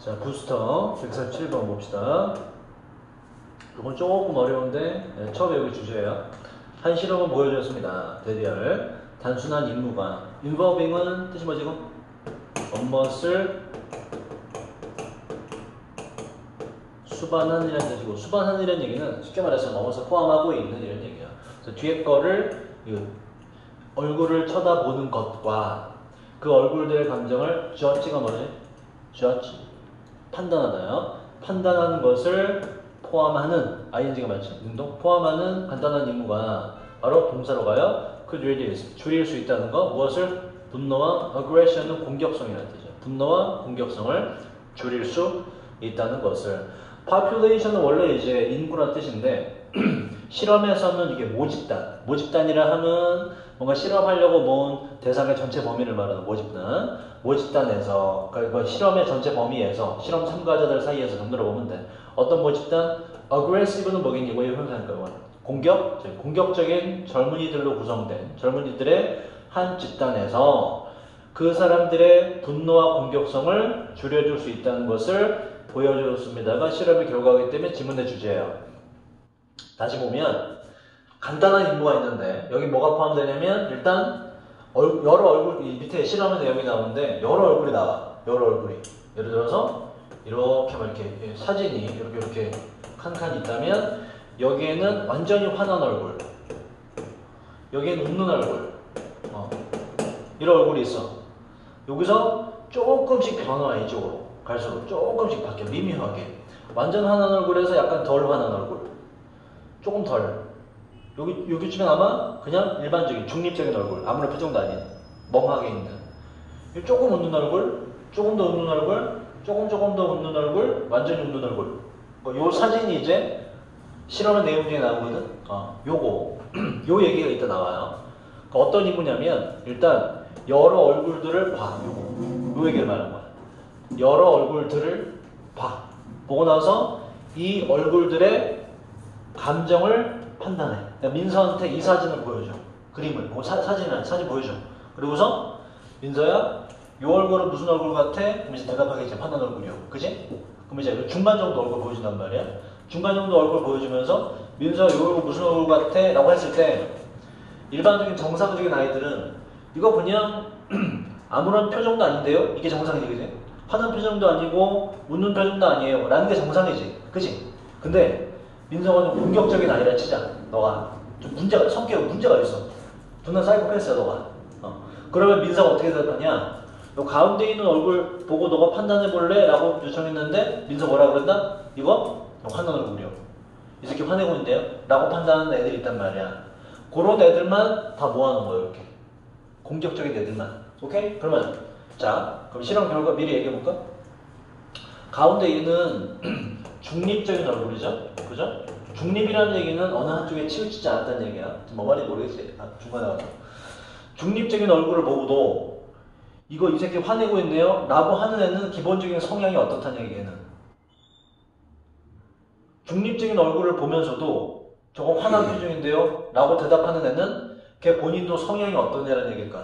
자, 부스터 147번 봅시다. 이건 조금 어려운데 처음 외우기 주제예요. 한 실험은 보여주었습니다. 대리얼 단순한 임무가 involving은 뜻이 뭐지? 무엇을 수반하는 이라는 뜻이고, 수반하는 이라는 얘기는 쉽게 말해서 무엇을 포함하고 있는 이런 얘기예요. 그래서 뒤에 거를 얼굴을 쳐다보는 것과 그 얼굴들의 감정을 judge가 뭐지? judge 판단하다요. 판단하는 것을 포함하는 ing가 맞죠? 능동 포함하는 간단한 임무가 바로 동사로 가요. could reduce 줄일 수 있다는 거. 무엇을? 분노와 aggression은 공격성이라는 뜻이죠. 분노와 공격성을 줄일 수 있다는 것을. population은 원래 이제 인구란 뜻인데 실험에서는 이게 모집단이라 하면 뭔가 실험하려고 모은 대상의 전체 범위를 말하는 모집단에서 그러니까 실험의 전체 범위에서 실험 참가자들 사이에서 정도로 보면 돼. 어떤 모집단? aggressive는 뭐겠니? 이 형상일까요? 공격적인 젊은이들로 구성된 젊은이들의 한 집단에서 그 사람들의 분노와 공격성을 줄여줄 수 있다는 것을 보여줬습니다가 실험의 결과이기 때문에 지문의 주제예요. 다시 보면 간단한 임무가 있는데 여기 뭐가 포함되냐면 일단 여러 얼굴, 밑에 실험의 내용이 나오는데 여러 얼굴이 나와. 여러 얼굴이. 예를 들어서 이렇게 사진이 이렇게 칸칸 있다면 여기에는 완전히 화난 얼굴, 여기에는 웃는 얼굴, 이런 얼굴이 있어. 여기서 조금씩 변화, 이쪽으로 갈수록 조금씩 바뀌어. 미묘하게. 완전 화난 얼굴에서 약간 덜 화난 얼굴, 조금 덜. 여기쯤엔 아마 그냥 일반적인 중립적인 얼굴, 아무런 표정도 아닌 멍하게 있는. 조금 웃는 얼굴, 조금 더 웃는 얼굴, 조금 더 웃는 얼굴, 완전히 웃는 얼굴. 요 사진이 이제 실험의 내용 중에 나오거든. 요 얘기가 이따 나와요. 그러니까 어떤 임무냐면 일단 여러 얼굴들을 봐. 요 얘기를 말하는 거야. 여러 얼굴들을 봐. 보고 나서 이 얼굴들의 감정을 판단해. 민서한테 이 사진을 보여줘. 그림을. 사진 보여줘. 그리고서 민서야, 이 얼굴은 무슨 얼굴 같아? 그럼 이제 대답하겠지. 판단 얼굴이요. 그지? 그럼 이제 중간 정도 얼굴 보여준단 말이야. 중간 정도 얼굴 보여주면서 민서 이 얼굴 무슨 얼굴 같아? 라고 했을 때 일반적인 정상적인 아이들은 이거 그냥 아무런 표정도 아닌데요? 이게 정상이지, 그지? 화난 표정도 아니고 웃는 표정도 아니에요. 라는 게 정상이지. 그지? 근데 민서가 좀 공격적인 아이라 치자. 너가 좀 성격에 문제가 있어. 존나 사이코패스야 너가. 그러면 민서가 어떻게 대답하냐? 너 가운데 있는 얼굴 보고 너가 판단해 볼래? 라고 요청했는데 민서 뭐라 그랬나? 이거 화난 얼굴이요. 이 새끼 화내고 있는데요? 라고 판단하는 애들이 있단 말이야. 그런 애들만 다 모아놓은 거예요. 이렇게 공격적인 애들만. 오케이? 그러면 자, 그럼 실험 결과 미리 얘기해볼까? 가운데 있는 중립적인 얼굴이죠? 그죠? 중립이라는 얘기는 어느 한쪽에 치우치지 않았다는 얘기야. 뭐 말인지 모르겠지? 중간에 와서. 중립적인 얼굴을 보고도 이거 이 새끼 화내고 있네요? 라고 하는 애는 기본적인 성향이 어떻다는 얘기에는. 중립적인 얼굴을 보면서도 저거 화난 표정인데요? 라고 대답하는 애는 걔 본인도 성향이 어떤 애라는 얘기일까?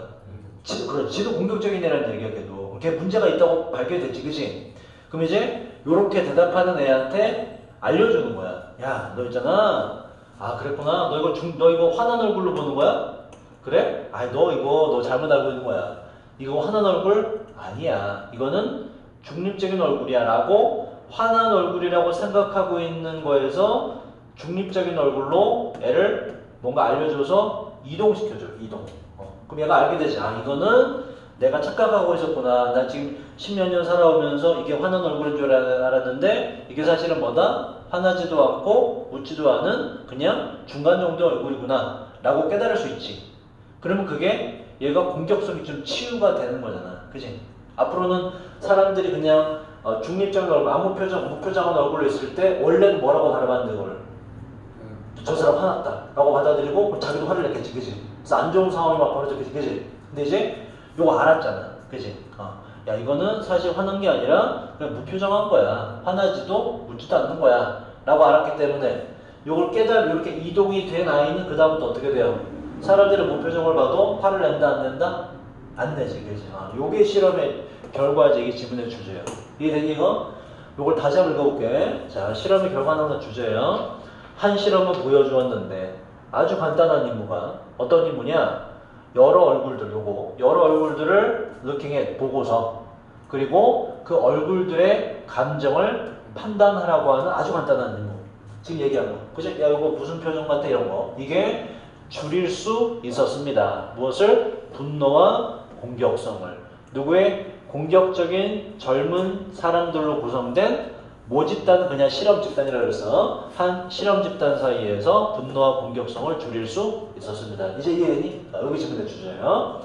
지도 공격적인 애라는 얘기야, 걔도. 걔 문제가 있다고 발견됐지, 그치? 그럼 이제 요렇게 대답하는 애한테 알려주는 거야. 야, 너 있잖아. 아, 그랬구나. 너 이거 화난 얼굴로 보는 거야? 그래? 아이, 너 잘못 알고 있는 거야. 이거 화난 얼굴? 아니야. 이거는 중립적인 얼굴이야. 라고 화난 얼굴이라고 생각하고 있는 거에서 중립적인 얼굴로 애를 뭔가 알려줘서 이동시켜줘. 이동. 그럼 얘가 알게 되지. 아, 이거는 내가 착각하고 있었구나. 나 지금 10몇 년 살아오면서 이게 화난 얼굴인 줄 알았는데 이게 사실은 뭐다? 화나지도 않고 웃지도 않은 그냥 중간 정도 얼굴이구나 라고 깨달을 수 있지. 그러면 그게 얘가 공격성이 좀 치유가 되는 거잖아. 그치? 앞으로는 사람들이 그냥 중립적인 얼굴, 아무 표정, 무표정한 얼굴로 있을 때 원래는 뭐라고 바라봤는데 그걸 저 사람 화났다 라고 받아들이고 자기도 화를 냈겠지. 그치? 그래서 안 좋은 상황이 막 벌어졌겠지. 그치? 근데 이제 요거 알았잖아. 그치? 야, 이거는 사실 화난 게 아니라 그냥 무표정한 거야. 화나지도 웃지도 않는 거야. 라고 알았기 때문에 요걸 이렇게 이동이 된 아이는 그 다음부터 어떻게 돼요? 사람들의 무표정을 봐도 화를 낸다 안 낸다? 안 되지, 그지? 요게 실험의 결과적인 지문의 주제예요. 이해되니 이거? 요걸 다시 한번 읽어볼게. 자, 실험의 결과는 항상 주제예요. 한 실험을 보여주었는데 아주 간단한 임무가 어떤 임무냐? 여러 얼굴들, 여러 얼굴들을 looking at, 보고서 그리고 그 얼굴들의 감정을 판단하라고 하는 아주 간단한 임무. 지금 얘기한 거. 그죠? 야, 이거 무슨 표정 같아? 이런 거. 이게 줄일 수 있었습니다. 무엇을? 분노와 공격성을. 누구의? 공격적인 젊은 사람들로 구성된 모집단은 그냥 실험 집단이라 그래서 한 실험 집단 사이에서 분노와 공격성을 줄일 수 있었습니다. 이제 이해했니? 여기 지금 주제예요.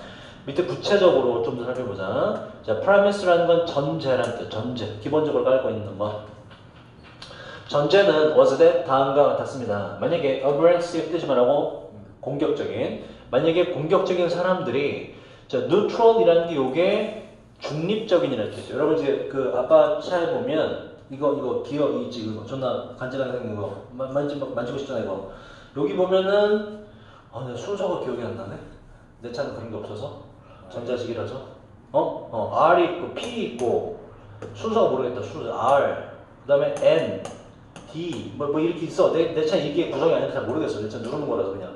밑에 구체적으로 좀 더 살펴보자. 자, premise라는 건 전제란 뜻. 전제. 기본적으로 깔고 있는 거. 전제는 was that 다음과 같았습니다. 만약에 aggressive 뜻이 말하고 공격적인. 만약에 공격적인 사람들이 자, neutral이라는 게 요게 중립적인이라는 뜻이에요. 여러분 이제 그 아빠 차에 보면 이거 기어 있지 이거 존나 간지나게 생긴 거 만지고 싶잖아 이거. 여기 보면은 내 순서가 기억이 안 나네. 내 차는 그런 게 없어서 전자식이라서 R 있고 P 있고 순서가 모르겠다. 순서 R 그 다음에 N D 뭐 이렇게 있어. 내 차 이게 구성이 아닌지 잘 모르겠어. 내 차 누르는 거라서 그냥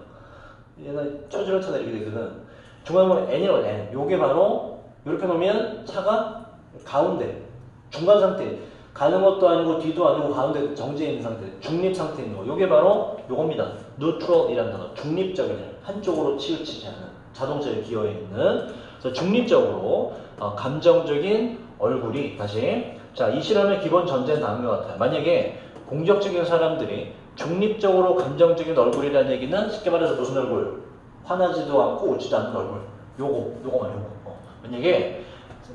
얘는 초지런 차나 이렇게 되거든. 중간에 보면 N이라고 N. 요게 바로 이렇게 놓으면 차가 가운데 중간 상태 가는 것도 아니고 뒤도 아니고 가운데 정지해 있는 상태 중립 상태에 있는 거. 요게 바로 요겁니다. neutral이라는 단어. 중립적인 한쪽으로 치우치지 않는 자동차에 기어에 있는 그래서 중립적으로 감정적인 얼굴이 다시 자, 이 실험의 기본 전제는 다음과 같아요. 만약에 공격적인 사람들이 중립적으로 감정적인 얼굴이라는 얘기는 쉽게 말해서 무슨 얼굴? 화나지도 않고 웃지도 않는 얼굴. 요거만. 만약에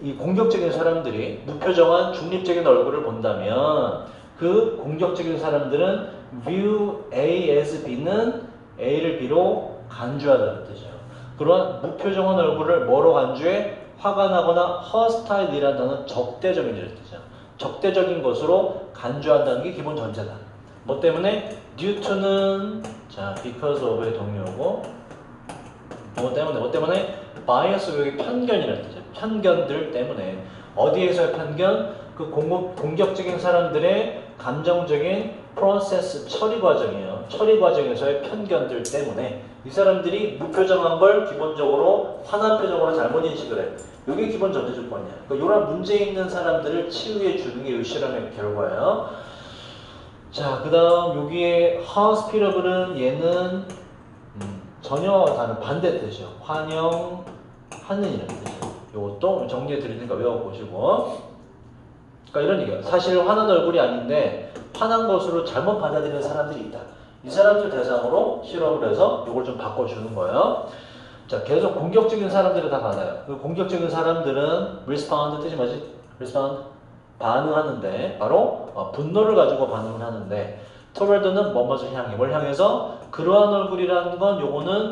이 공격적인 사람들이 무표정한 중립적인 얼굴을 본다면 그 공격적인 사람들은 view A as B는 A를 B로 간주하다는 뜻이에요. 그러한 무표정한 얼굴을 뭐로 간주해? 화가 나거나 hostile이라는 단어는 적대적인이라는 뜻이에요. 적대적인 것으로 간주한다는 게 기본 전제다. 뭐 때문에? due to는 자 because of의 동료고 뭐 때문에? bias 여기 편견이라는 뜻이에요. 편견들 때문에 어디에서의 편견? 그 공격적인 사람들의 감정적인 프로세스 처리 과정이에요. 처리 과정에서의 편견들 때문에 이 사람들이 무표정한 걸 기본적으로 화난 표정으로 잘못 인식을 해. 이게 기본 전제 조건이야. 그러니까 이런 문제 있는 사람들을 치유해 주는 게 이 실험의 결과예요. 자, 그 다음 여기에 hospitable은 얘는 전혀 다른 반대 뜻이에요. 환영하는 이라는 뜻이에요. 이것도 정리해 드리니까 외워보시고. 그러니까 이런 얘기예요. 사실 화난 얼굴이 아닌데 화난 것으로 잘못 받아들이는 사람들이 있다. 이 사람들 대상으로 실험을 해서 이걸 좀 바꿔주는 거예요. 자, 계속 공격적인 사람들을 다 받아요. 그 공격적인 사람들은 respond 뜻이 뭐지? respond 반응하는데 바로 분노를 가지고 반응을 하는데 toward는 뭐뭐를 향해 뭘 향해서 그러한 얼굴이라는 건 요거는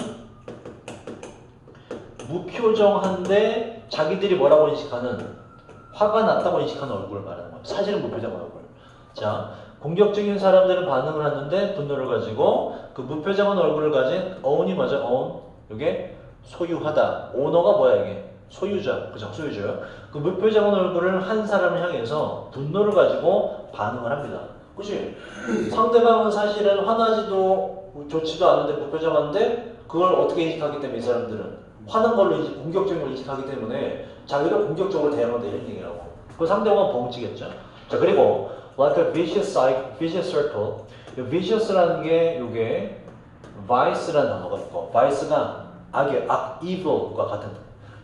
무표정한데 자기들이 뭐라고 인식하는 화가 났다고 인식하는 얼굴을 말하는 거예요. 사실은 무표정한 얼굴. 자, 공격적인 사람들은 반응을 하는데 분노를 가지고 그 무표정한 얼굴을 가진 own이 맞아? own. 이게 소유하다. 오너가 뭐야 이게? 소유자. 그죠? 소유자요. 그 무표정한 얼굴을 한 사람을 향해서 분노를 가지고 반응을 합니다. 그치? 상대방은 사실은 화나지도 좋지도 않은데 무표정한데 그걸 어떻게 인식하기 때문에 이 사람들은 화난 걸로 공격적인 걸 인식하기 때문에 자기를 공격적으로 대응한다 이런 얘기라고. 그 상대방은 벙치겠죠. 자, 그리고 like a vicious circle. 이 vicious라는 게 요게 vice라는 단어가 있고 vice가 악의 evil과 같은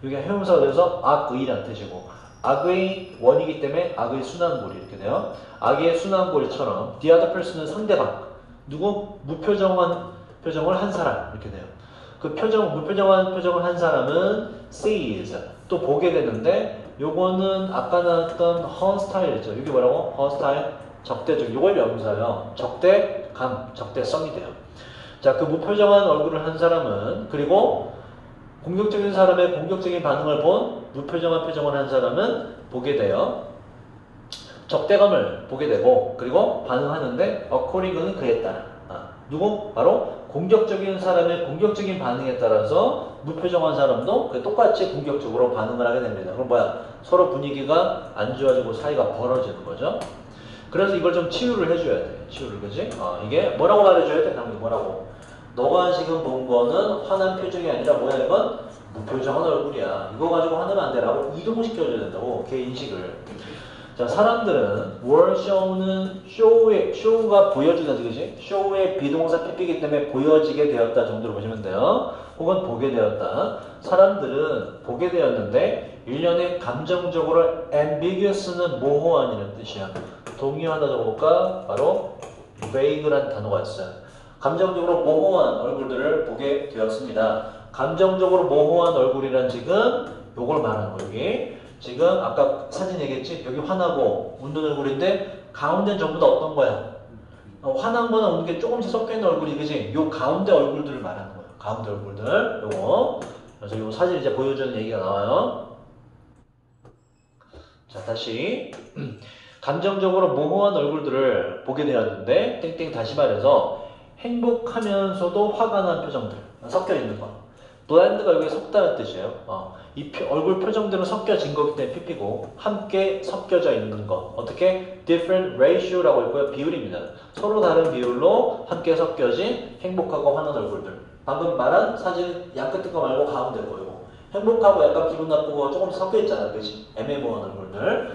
이게 형용사가 돼서 악의라는 뜻이고 악의 원이기 때문에 악의 순환고리 이렇게 돼요. 악의 순환고리처럼 the other person은 상대방 누구 무표정한 표정을 한 사람 이렇게 돼요. 그 무표정한 표정을 한 사람은 sees 또 보게 되는데 요거는 아까 나왔던 hostile이죠. 이게 뭐라고? hostile 적대적 요걸 명사예요. 적대감 적대성이 돼요. 자, 그 무표정한 얼굴을 한 사람은 그리고 공격적인 사람의 공격적인 반응을 본 무표정한 표정을 한 사람은 보게 돼요. 적대감을 보게 되고 그리고 반응하는데 according은 그에 따라 누구? 바로 공격적인 사람의 공격적인 반응에 따라서 무표정한 사람도 똑같이 공격적으로 반응을 하게 됩니다. 그럼 뭐야? 서로 분위기가 안 좋아지고 사이가 벌어지는 거죠. 그래서 이걸 좀 치유를 해줘야 돼. 치유를, 그지? 이게 뭐라고 말해줘야 돼? 당연히 뭐라고? 너가 지금 본 거는 화난 표정이 아니라 뭐야 이건? 무표정한 얼굴이야. 이거 가지고 화내면 안 돼. 라고 이동시켜줘야 된다고. 걔 인식을. 자, 사람들은 were show는 show가 보여주다, 그지? show의 비동사 PP이기 때문에 보여지게 되었다 정도로 보시면 돼요. 혹은 보게 되었다. 사람들은 보게 되었는데 일련의 감정적으로 ambiguous는 모호한이라는 뜻이야. 동의 하나 적어볼까? 바로 vague란 단어가 있어요. 감정적으로 모호한 얼굴들을 보게 되었습니다. 감정적으로 모호한 얼굴이란 지금 요걸 말하는 거예요. 여기 지금 아까 사진 얘기했지? 여기 화나고 웃는 얼굴인데 가운데는 전부 다 어떤 거야? 화난 거나 웃는 게 조금씩 섞여있는 얼굴이, 그지? 요 가운데 얼굴들을 말하는 거예요. 가운데 얼굴들 요거. 그래서 요 사진 이제 보여주는 얘기가 나와요. 자, 다시 감정적으로 모호한 얼굴들을 보게 되었는데 땡땡 다시 말해서 행복하면서도 화가 난 표정들 섞여있는 거. blend가 여기 섞다는 뜻이에요. 이 얼굴 표정들은 섞여진 거기 때문에 PP고 함께 섞여져 있는 거. 어떻게? different ratio라고 있고요. 비율입니다. 서로 다른 비율로 함께 섞여진 행복하고 화난 얼굴들. 방금 말한 사진 양끝 거 말고 가운데 거이고. 행복하고 약간 기분 나쁘고 조금씩 섞여있잖아. 그치? 애매모호한 얼굴들.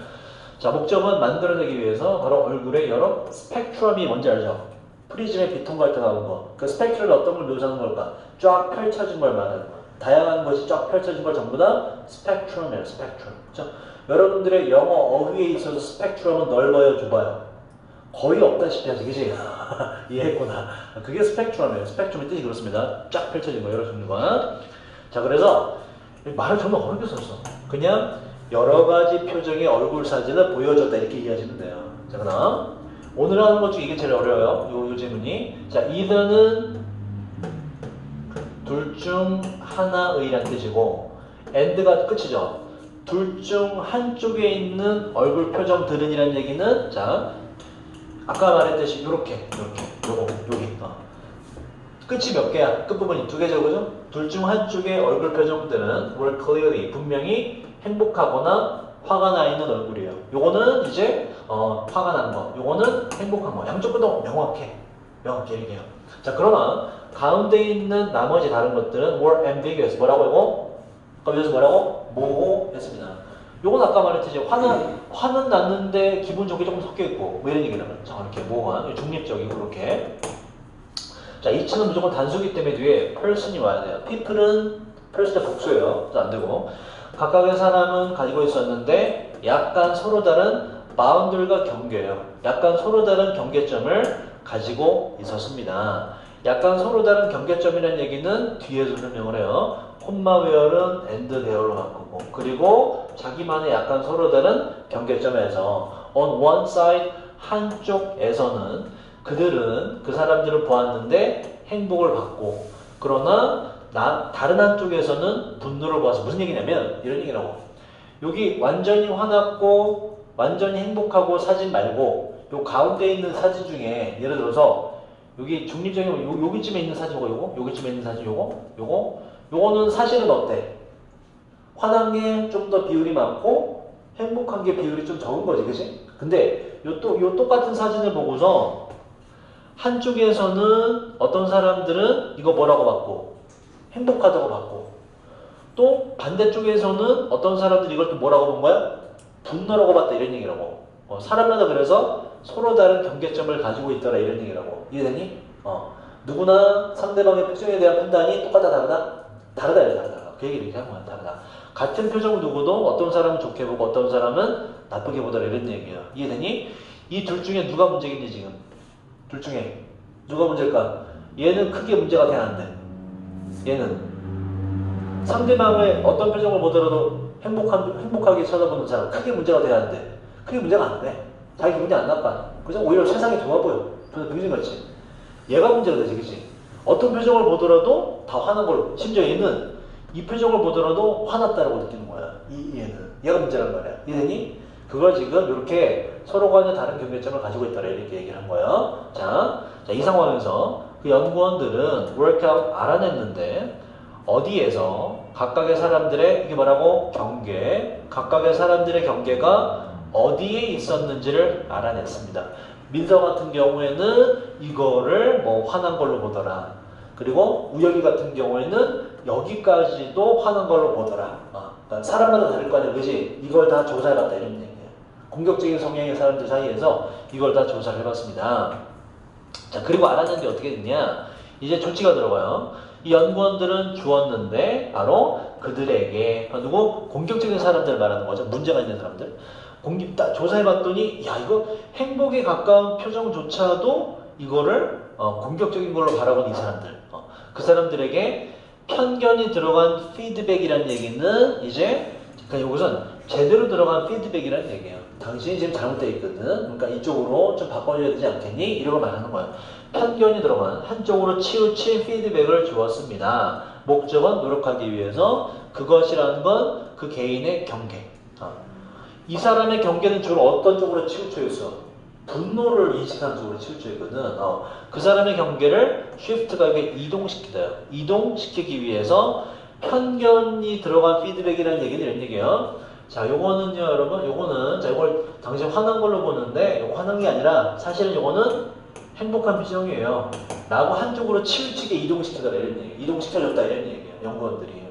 자, 목적은 만들어내기 위해서 바로 얼굴의 여러 스펙트럼이 뭔지 알죠? 프리즘의 비통갈 때 나오는 거. 그 스펙트럼이 어떤 걸 묘사하는 걸까? 쫙 펼쳐진 걸 말하는 거. 다양한 것이 쫙 펼쳐진 걸 전부 다 스펙트럼이에요. 스펙트럼. 그렇죠? 여러분들의 영어 어휘에 있어서 스펙트럼은 넓어요, 좁아요? 거의 없다시피 하지, 그치? 이해했구나. 그게 스펙트럼이에요. 스펙트럼의 뜻이 그렇습니다. 쫙 펼쳐진 거, 여러 종류가. 자, 그래서 말을 정말 어렵게 썼어. 그냥 여러 가지 표정의 얼굴 사진을 보여줬다 이렇게 이해하시면 돼요. 자, 그다음 오늘 하는 것 중에 이게 제일 어려워요. 요 질문이. 자, either는 둘 중 하나의란 뜻이고 and가 끝이죠. 둘 중 한쪽에 있는 얼굴 표정들은 이란 얘기는 자, 아까 말했듯이 요렇게 요거 여기 끝이 몇 개야? 끝부분이 두 개죠, 그죠? 둘 중 한쪽의 얼굴 표정들은 were clearly 분명히 행복하거나 화가 나 있는 얼굴이에요. 요거는 이제 화가 난 거, 요거는 행복한 거. 양쪽도 명확해 얘기해요. 자, 그러나 가운데 있는 나머지 다른 것들은 were ambiguous. 뭐라고 이거? 그럼 여기서 뭐라고? 모호했습니다. 요건 아까 말했듯이 화는 났는데 기분 좋게 조금 섞여 있고 뭐 이런 얘기라면 자, 이렇게 모호한 중립적이고 그렇게. 자, 이치는 무조건 단수기 때문에 뒤에 person이 와야 돼요. people은 person의 복수예요. 안 되고. 각각의 사람은 가지고 있었는데 약간 서로 다른 바운들과 경계예요. 약간 서로 다른 경계점을 가지고 있었습니다. 약간 서로 다른 경계점이라는 얘기는 뒤에서 설명을 해요. 콤마웨어는 and there로 바꾸고 그리고 자기만의 약간 서로 다른 경계점에서 on one side 한쪽에서는 그들은 그 사람들을 보았는데 행복을 받고 그러나 다른 한쪽에서는 분노를 보아서 무슨 얘기냐면 이런 얘기라고. 여기 완전히 화났고 완전히 행복하고 사진 말고 요 가운데 있는 사진 중에 예를 들어서 여기 중립적인 여기쯤에 있는 사진 요거 여기쯤에 있는 사진 요거는 사실은 어때? 화난 게 좀 더 비율이 많고 행복한 게 비율이 좀 적은 거지, 그치? 근데 요 똑같은 사진을 보고서 한쪽에서는 어떤 사람들은 이거 뭐라고 봤고 행복하다고 봤고 또 반대쪽에서는 어떤 사람들이 이걸 또 뭐라고 본 거야? 분노라고 봤다 이런 얘기라고. 사람마다 그래서 서로 다른 경계점을 가지고 있더라 이런 얘기라고. 이해되니? 누구나 상대방의 표정에 대한 판단이 똑같다 다르다? 다르다. 그 얘기를 이렇게 한 거야. 다르다. 같은 표정을 두고도 어떤 사람은 좋게 보고 어떤 사람은 나쁘게 보더라 이런 얘기야. 이해되니? 이 둘 중에 누가 문제겠니 지금? 둘 중에 누가 문제일까? 얘는 크게 문제가 돼야 안 돼. 얘는 상대방의 어떤 표정을 보더라도 행복하게 쳐다보는 사람 크게 문제가 돼야 안 돼. 크게 문제가 안 돼. 자기 기분이 안 나빠. 그래서 오히려 세상이 좋아 보여. 그래서 병신같이. 얘가 문제가 되지, 그치? 어떤 표정을 보더라도 다 화난 걸. 심지어 얘는 이 표정을 보더라도 화났다라고 느끼는 거야. 얘는. 얘가 문제란 말이야. 이해되니? 그걸 지금 이렇게 서로 간에 다른 경계점을 가지고 있다라 이렇게 얘기를 한 거야. 자, 이 상황에서 그 연구원들은 workout 알아냈는데 어디에서 각각의 사람들의 이게 뭐라고? 경계. 각각의 사람들의 경계가 어디에 있었는지를 알아냈습니다. 민서 같은 경우에는 이거를 뭐 화난 걸로 보더라. 그리고 우혁이 같은 경우에는 여기까지도 화난 걸로 보더라. 그러니까 사람마다 다를 거 아니야, 그지? 이걸 다 조사해봤다 이런 얘기예요. 공격적인 성향의 사람들 사이에서 이걸 다 조사를 해봤습니다. 자, 그리고 알아낸 게 어떻게 됐냐? 이제 조치가 들어가요. 이 연구원들은 주었는데 바로 그들에게 누구? 공격적인 사람들 말하는 거죠. 문제가 있는 사람들. 조사해봤더니 야 이거 행복에 가까운 표정조차도 이거를 공격적인 걸로 바라보는 이 사람들. 그 사람들에게 편견이 들어간 피드백이라는 얘기는 이제 그러니까 이것은 제대로 들어간 피드백이라는 얘기예요. 당신이 지금 잘못되어 있거든. 그러니까 이쪽으로 좀 바꿔줘야 되지 않겠니? 이런 걸 말하는 거예요. 편견이 들어간 한쪽으로 치우친 피드백을 주었습니다. 목적은 노력하기 위해서 그것이라는 건 그 개인의 경계. 이 사람의 경계는 주로 어떤 쪽으로 치우쳐 있어? 분노를 인식하는 쪽으로 치우쳐 있거든. 그 사람의 경계를 쉬프트가 이동시키다. 이동시키기 위해서 편견이 들어간 피드백이라는 얘기는 이런 얘기예요. 자, 요거는요, 여러분, 요거는, 자, 이걸 당신 화난 걸로 보는데, 요거 화난 게 아니라, 사실은 요거는 행복한 표정이에요. 라고 한쪽으로 치우치게 이동시키다, 이런 얘기. 이동시켜줬다, 이런 얘기예요. 연구원들이.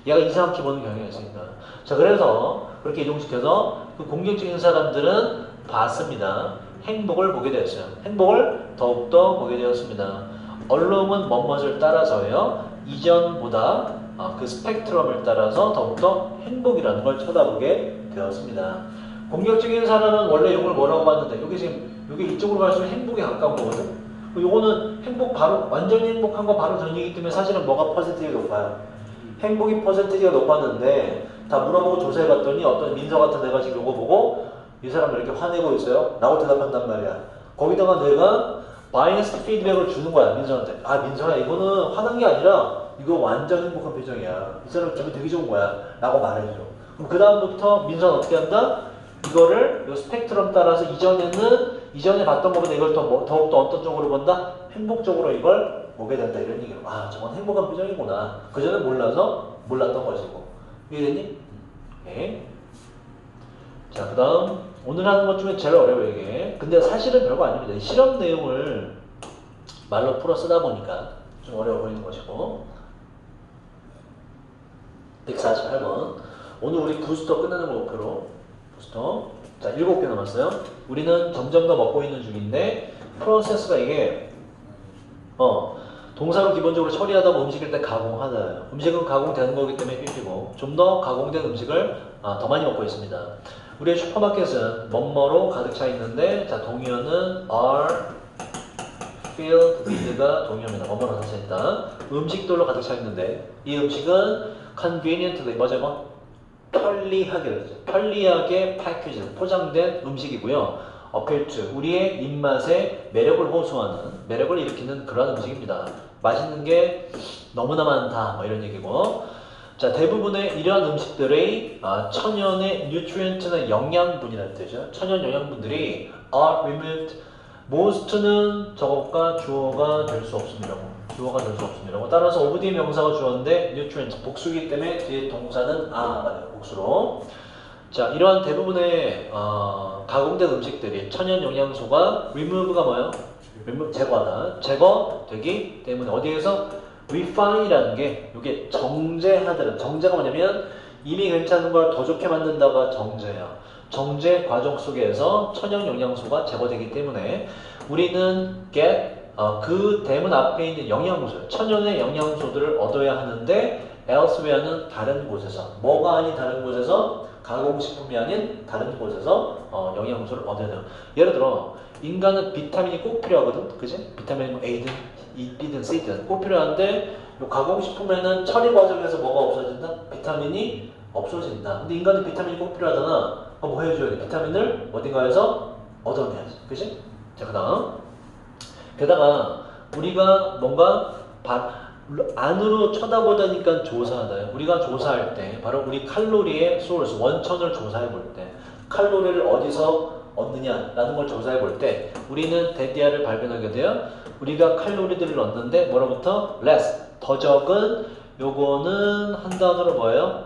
얘가 이상하게 보는 경향이 있으니까. 자, 그래서, 그렇게 이동시켜서, 그 공격적인 사람들은 봤습니다. 행복을 보게 되었어요. 행복을 더욱더 보게 되었습니다. 언론은 뭐뭇을 따라서요. 이전보다 그 스펙트럼을 따라서 더욱더 행복이라는 걸 쳐다보게 되었습니다. 공격적인 사람은 원래 이걸 뭐라고 봤는데 여기 지금 여기 이쪽으로 갈수록 행복에 가까운 거거든. 요거는 행복 바로 완전히 행복한 거 바로 전이기 때문에 사실은 뭐가 퍼센티지가 높아요. 행복이 퍼센티지가 높았는데 다 물어보고 조사해봤더니 어떤 민서 같은 애가 지금 요거 보고 이 사람을 이렇게 화내고 있어요. 라고 대답한단 말이야. 거기다가 내가 바이너스 피드백을 주는 거야, 민서한테. 아, 민서야, 이거는 화난 게 아니라 이거 완전 행복한 표정이야. 이 사람 기분 되게 좋은 거야. 라고 말해줘. 그럼 그 다음부터 민서는 어떻게 한다? 이거를 이 스펙트럼 따라서 이전에 봤던 것보다 이걸 더욱더 어떤 쪽으로 본다? 행복적으로 이걸 보게 된다. 이런 얘기로. 아, 저건 행복한 표정이구나. 그전에 몰라서 몰랐던 것이고. 이해됐니? 오케이. 자, 그 다음 오늘 하는 것 중에 제일 어려워요 이게. 근데 사실은 별거 아닙니다. 실험 내용을 말로 풀어 쓰다 보니까 좀 어려워 보이는 것이고. 148번. 오늘 우리 부스터 끝나는 거 목표로 부스터. 자, 7개 남았어요. 우리는 점점 더 먹고 있는 중인데 프로세스가 이게 동사로 기본적으로 처리하다 보면 음식일 때 가공하다. 음식은 가공되는 거기 때문에 삐삐고 좀 더 가공된 음식을 더 많이 먹고 있습니다. 우리의 슈퍼마켓은 뭐뭐로 가득 차 있는데 자, 동의어는 are filled with가 동의어입니다. 뭐뭐로 가득 차 있다. 음식들로 가득 차 있는데 이 음식은 conveniently 뭐죠? 편리하게 그러죠. 편리하게 패키지 포장된 음식이고요. appeal to 우리의 입맛에 매력을 호소하는 매력을 일으키는 그런 음식입니다. 맛있는 게 너무나 많다 뭐 이런 얘기고. 자, 대부분의 이러한 음식들의 천연의 nutrient나 영양분이라는 뜻이죠. 천연 영양분들이 are removed. most는 저것과 주어가 될 수 없습니다. 주어가 될 수 없습니다. 따라서 OBD 명사가 주어인데 nutrient 복수이기 때문에 뒤에 동사는 아가 복수로. 자, 이러한 대부분의 가공된 음식들이 천연 영양소가 remove가 뭐예요? 제거하다. 제거되기 때문에 어디에서 refine이라는 게 이게 정제하다는 정제가 뭐냐면 이미 괜찮은 걸 더 좋게 만든다가 정제야. 정제 과정 속에서 천연 영양소가 제거되기 때문에 우리는 get 그 대문 앞에 있는 영양소, 천연의 영양소들을 얻어야 하는데 elsewhere는 다른 곳에서 뭐가 아닌 다른 곳에서 가공식품이 아닌 다른 곳에서 영양소를 얻어야 돼요. 예를 들어 인간은 비타민이 꼭 필요하거든, 그지? 비타민 뭐 A든 B든 C든 꼭 필요한데 요 가공식품에는 처리 과정에서 뭐가 없어진다? 비타민이 없어진다. 근데 인간은 비타민이 꼭 필요하잖아. 뭐 해줘야 돼? 비타민을 어딘가에서 얻어내야지, 그지? 자, 그다음 게다가 우리가 뭔가 안으로 쳐다보다니까 조사하다. 우리가 조사할 때 바로 우리 칼로리의 소스, 원천을 조사해 볼 때 칼로리를 어디서 얻느냐라는 걸 조사해 볼 때 우리는 데디아를 발견하게 돼요. 우리가 칼로리들을 얻는데 뭐로부터? less, 더 적은 요거는 한 단어로 뭐예요?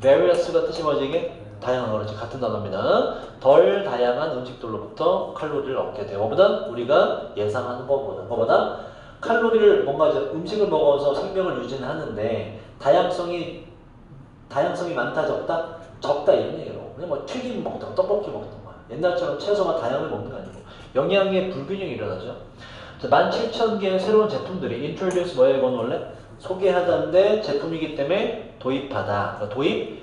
various가 뜻이 뭐지 이게? 다양한 거지. 같은 단어입니다. 덜 다양한 음식들로부터 칼로리를 얻게 돼요. 뭐보다? 우리가 예상하는 것보다. 뭐보다? 칼로리를 뭔가 이제 음식을 먹어서 생명을 유지는 하는데 다양성이 많다 적다? 적다 이런 얘기로. 그냥 뭐 튀김 먹던가 떡볶이 먹던가 옛날처럼 채소가 다양을 먹는 게 아니고 영양의 불균형이 일어나죠. 17,000개의 새로운 제품들이 introduce 뭐예요 이건 원래? 소개하다인데 제품이기 때문에 도입하다. 그러니까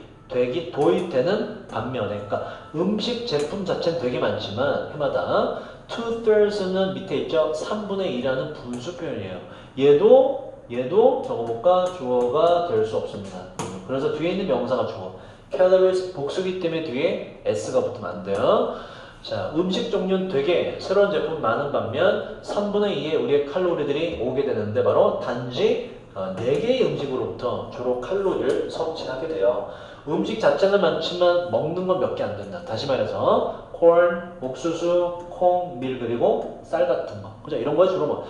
도입되는 반면에 그러니까 음식 제품 자체는 되게 많지만 해마다 2/3는 밑에 있죠. 3분의 2라는 분수 표현이에요. 얘도 적어볼까? 주어가 될 수 없습니다. 그래서 뒤에 있는 명사가 주어. calories 복수기 때문에 뒤에 s가 붙으면 안 돼요. 자, 음식 종류는 되게 새로운 제품 많은 반면 3분의 2의 우리의 칼로리들이 오게 되는데 바로 단지 4개의 음식으로부터 주로 칼로리를 섭취하게 돼요. 음식 자체는 많지만 먹는 건 몇 개 안 된다. 다시 말해서 콜, 옥수수, 콩, 밀 그리고 쌀 같은 거. 그죠? 이런 거에 주로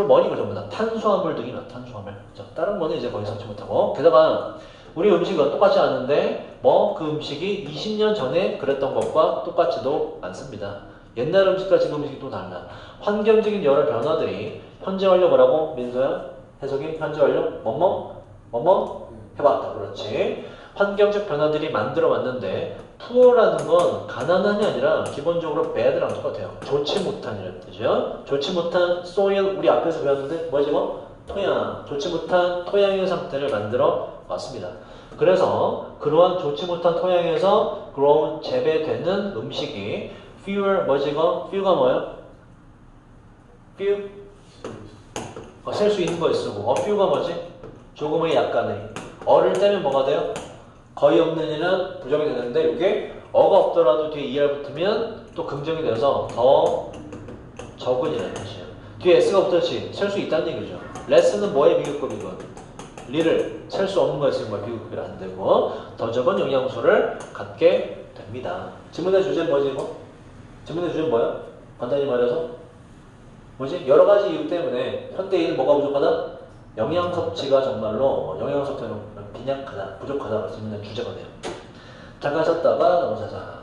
뭐니 전부 다 탄수화물 등이 많아. 탄수화물. 그죠? 다른 거는 이제 거의 섭취 못하고. 게다가 우리 음식은 똑같지 않은데 그 음식이 20년 전에 그랬던 것과 똑같지도 않습니다. 옛날 음식과 지금 음식이 또 달라. 환경적인 여러 변화들이 현재 완료 뭐라고? 민서야? 해석이 현재 완료? 뭐뭐 해봤다. 그렇지. 환경적 변화들이 만들어 왔는데 poor라는 건 가난한이 아니라 기본적으로 bad랑 똑같아요. 좋지 못한이라는 뜻이요. 좋지 못한 soil 우리 앞에서 배웠는데 뭐지 토양. 좋지 못한 토양의 상태를 만들어 왔습니다. 그래서 그러한 좋지 못한 토양에서 grown 재배되는 음식이 fewer few가 뭐예요? few? 셀 수 있는 거에 쓰고 few가 뭐지? 조금의 약간의 어를 떼면 뭐가 돼요? 거의 없는 일은 부정이 되는데 이게 어가 없더라도 뒤에 er 붙으면 또 긍정이 돼서 더 적은 이라는 뜻이에요. 뒤에 s가 붙었지 셀 수 있다는 얘기죠. less는 뭐의 비교급이건 리를 셀 수 없는 거에 쓰는 거야. 비교급이라 안 되고 더 적은 영양소를 갖게 됩니다. 질문의 주제는 뭐지 이거? 질문의 주제는 뭐야? 간단히 말해서 뭐지? 여러 가지 이유 때문에 현대인은 뭐가 부족하다? 영양 섭취가 정말로 영양 섭취는 빈약하다, 부족하다. 질문의 주제가 돼요. 잠깐 쉬었다가 넘어가자.